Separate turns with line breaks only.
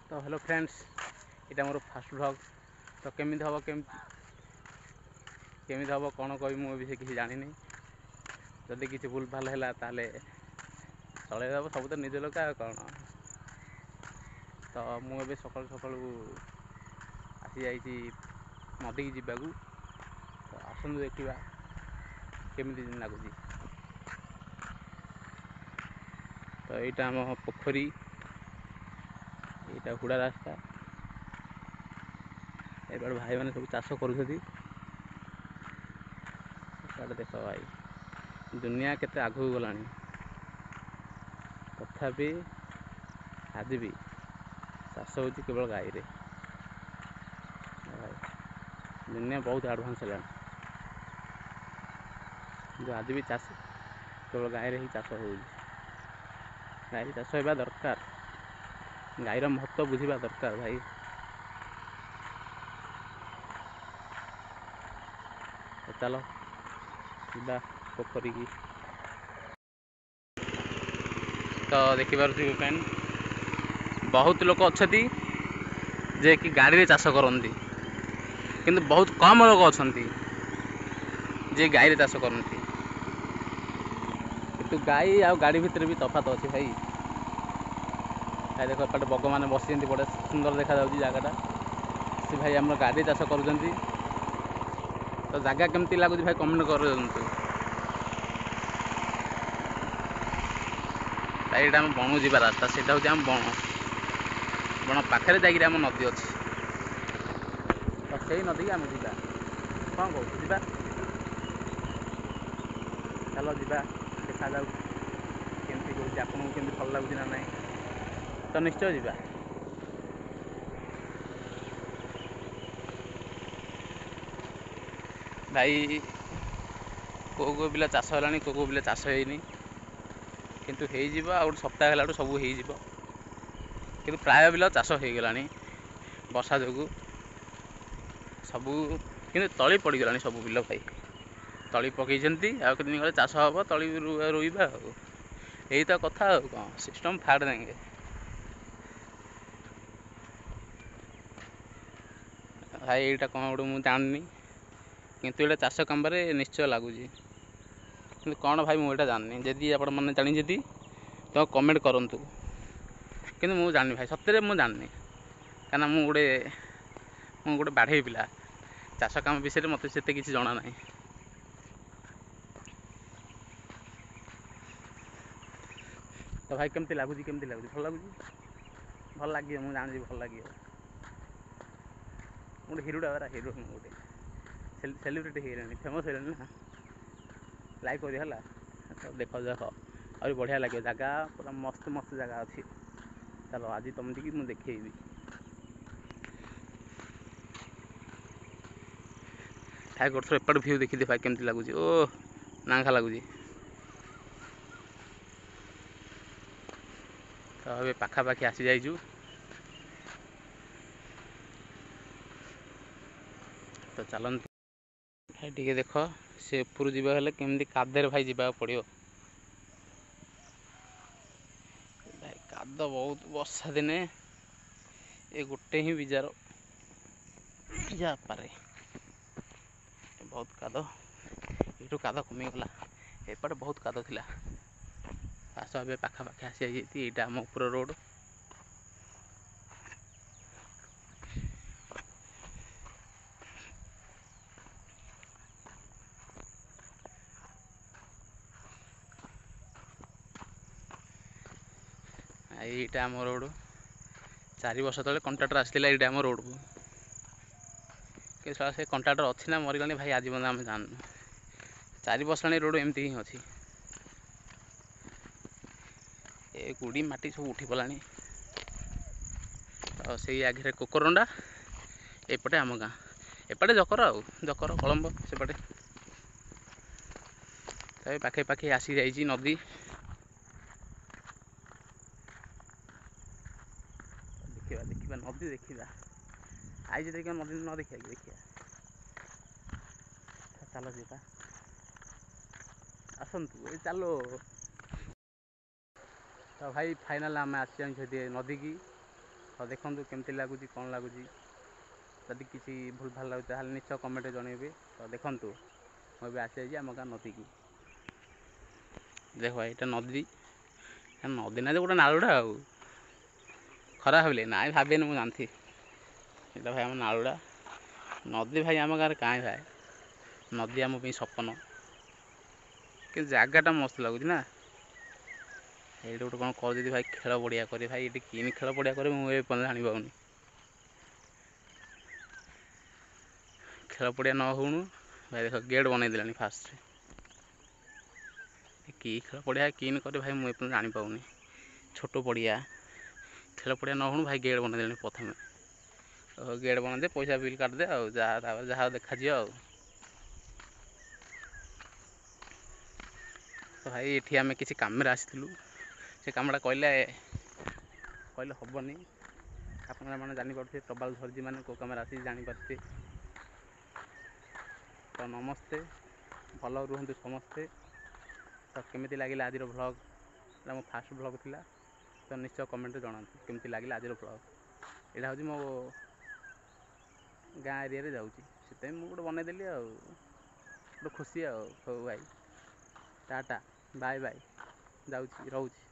तो hello friends, ये मोर fast vlog. तो केमी हम कौन कह मुझे किसी जानी जदि किसी भूल भाल है ताले चलैदेव सब तो निज लोक कौन। तो मुझे सकाल सकाल आसी जाइए नदी की जावाक। तो आसतु देखा केमी लगुच। तो यहाँ आम पोखरी, यहाँ हुड़ा रास्ता, एपट भाई मैंने सब चाष कर देख भाई दुनिया केते आगू गला तथापि आज भी चाष हो केवल गाई रे। दुनिया बहुत एडवांस है जो आज भी चाष केवल गाई रे ही चाष हो। गाई चाष होगा दरकार, गाईर महत्व बुझा दरकार भाई। चलो जा पोखरी की। तो देखिपे फ्रेंड बहुत लोग अच्छा जे कि गाड़ी रे चाष करती, किंतु बहुत कम लोग अच्छा जे गाई रे चाष करती। किंतु गाई आ गाड़ी भितर भी तफात अच्छे भाई। देख एपटे बग मैंने बस बड़े सुंदर देखा जगटा से भाई आम गाड़ी चाष कर। तो जगह केमती लगुच भाई कमेंट कर। भाई ये आम बणु जा रास्ता से हूँ आम बण बण पाखे जा नदी अच्छी। तो से नदी की आम जा कौन कौन जा चलो जा देखा जाऊ केमती कौन आपको केमती भल लगुच ना ना। तो निश्चय जा भाई। को बिल चाष है को बिल चाष होनी किंतु हो गोटे सप्ताह है सब हो कि प्राय बिल चाष हो गला वर्षा जो सबू कि तली पड़गला सब बिल भाई। तली पकई आउ दिन गले चाष हम तली रोईबा यही तो कथा कौन सिस्टम फाड़ देंगे भाई। यहाँ कौन गोटे मुझे जाननी किंतु ये चाष कम निश्चय लगुच कि कौन भाई मुझे जाननी। जदि आप मैंने जानी तो कमेंट करूँ कि मुझे जाननी भाई सतरे मुझे जाननी कहीं मुझे गोटे बाढ़े पिला चाष कम विषय मत से किसी जना ना। तो भाई केमती लगुच भल लगुच भल लगे मुझे जानी भल लगे गोटे हिरोटा बेरा हिरो गोटे सेलिब्रिटी हो फेमस हो ना लाइक कर। तो देख देख और बढ़िया लगे जगह पूरा मस्त मस्त जगह अच्छी। चलो आज तुमको मुझे देखी भाई गोटे थोड़ा एपट भ्यू देखी भाई केमती लगुच। ओ नांखा लगुच। तो ये पाखापाखि आसी जाइजु। तो चलते भाई टे देख से ऊपर जा केमती कादे भाई जावाक पड़ो भाई। काद बहुत वर्षा दिने ये गोटे ही विजार जा पारे बहुत काद। यू काद कमिगला एपटे बहुत काद थिला। आस ए पाखापाखि आसी जाइए यहाँ आम उपर रोड। यहाँ आम रोड 4 वर्ष तले कंट्राक्टर आसाला ये आम रोड को कि से कंट्राक्टर अच्छी ना मरीगला भाई आज बंद आम जानू 4 वर्ष रोड एमती ही अच्छी। ए गुड़ी माटी सब उठी गला। तो से आगे कोकरंडा एपटे आम गाँ एपटे जकर जकर कलम्ब सेपटे। तो पाखे पाखे आसी जाइए नदी। देखा देखा नदी देखा आई देखिए नदी न देखा देखिए चलो जा आसतु चलो। तो भाई फाइनाल आम आसी नदी की ତ ଦେଖନ୍ତୁ କେମିତି ଲାଗୁଛି, କ'ଣ ଲାଗୁଛି। ଯଦି କିଛି ଭୁଲ ଭଲ ଲାଗୁଛି ତାହେଲେ ନିଶ୍ଚୟ କମେଣ୍ଟରେ ଜଣାଇବେ। ତ ଦେଖନ୍ତୁ ମୁଁ ଏବେ ଆସିଯାଇଛି ଆମ ଗାଁ ନଦୀକୁ। ଦେଖ ଭାଇ ଏଇଟା ନଦୀ ନା ଯେ ଗୋଟେ ନାଳୁଟା ଆଉ ଖରାପ ଭାବିଲେ ନାଇଁ, ଭାବିବେନି, ମୁଁ ଜାଣିଛି। ଏଇଟା ଭାଇ ଆମ ନାଳୁଟା। ନଦୀ ଭାଇ ଆମ ଗାଁରେ କାହିଁ ଭାଇ, ନଦୀ ଆମ ପାଇଁ ସପନ। କିନ୍ତୁ ଜାଗାଟା ମସ୍ତ ଲାଗୁଛି ନା। ଏଇଠି ଗୋଟେ କ'ଣ କରୁଛନ୍ତି ଭାଇ, ଖେଳ ପଡ଼ିଆ କରି। ଭାଇ ଏଠି କିନି ଖେଳ ପଡ଼ିଆ କରି ମୁଁ ଏ ପର୍ଯ୍ୟନ୍ତ ଜାଣିପାରୁନି। ଖେଳ ପଡ଼ିଆ ନ ହଉଣୁ ଭାଇ ଦେଖ ଗେଟ୍ ବନେଇ ଦେଲାଣି ଫାଷ୍ଟରେ। କି ଖେଳ ପଡ଼ିଆ କିନି କରି ଭାଇ ମୁଁ ଏପର୍ଯ୍ୟନ୍ତ ଜାଣିପାରୁନି। ଛୋଟ ପଡ଼ିଆ ଖେଳ ପଡ଼ିଆ ନ ହଉଣୁ ଭାଇ ଗେଟ୍ ବନେଇ ଦେଲାଣି ପ୍ରଥମେ। ଗେଟ୍ ବନେଇ ଦେ, ପଇସା ବିଲ୍ କାଟିଦେ, ଆଉ ତାପରେ ଯାହା ଦେଖାଯିବ ଆଉ। ତ ଭାଇ ଏଠି ଆମେ କିଛି କାମରେ ଆସିଥିଲୁ। ସେ କାମଟା କହିଲେ ହେବନି। ଆପଣମାନେ ଜାଣିପାରୁଥିବେ, ପ୍ରବାଲ ଧରିଛି ମାନେ କେଉଁ କାମରେ ଆସିକି ଜାଣିପାରୁଥିବେ। ତ ନମସ୍ତେ, ଭଲ ରୁହନ୍ତୁ ସମସ୍ତେ। ତ କେମିତି ଲାଗିଲା ଆଜିର ଭ୍ଲଗ୍? ଏଇଟା ମୋ ଫାର୍ଷ୍ଟ ଭ୍ଲଗ୍ ଥିଲା। ତ ନିଶ୍ଚୟ କମେଣ୍ଟରେ ଜଣାନ୍ତୁ କେମିତି ଲାଗିଲା ଆଜିର ଭ୍ଲଗ୍। ଏଇଟା ହେଉଛି ମୋ ଗାଁ ଏରିଆରେ ଯାଉଛି, ସେଥିପାଇଁ ମୁଁ ଗୋଟେ ବନେଇଦେଲି ଆଉ। ଗୋଟେ ଖୁସି ଆଉ। ହଉ ଭାଇ, ଟାଟା, ବାଏ ବାଏ, ଯାଉଛି, ରହୁଛି।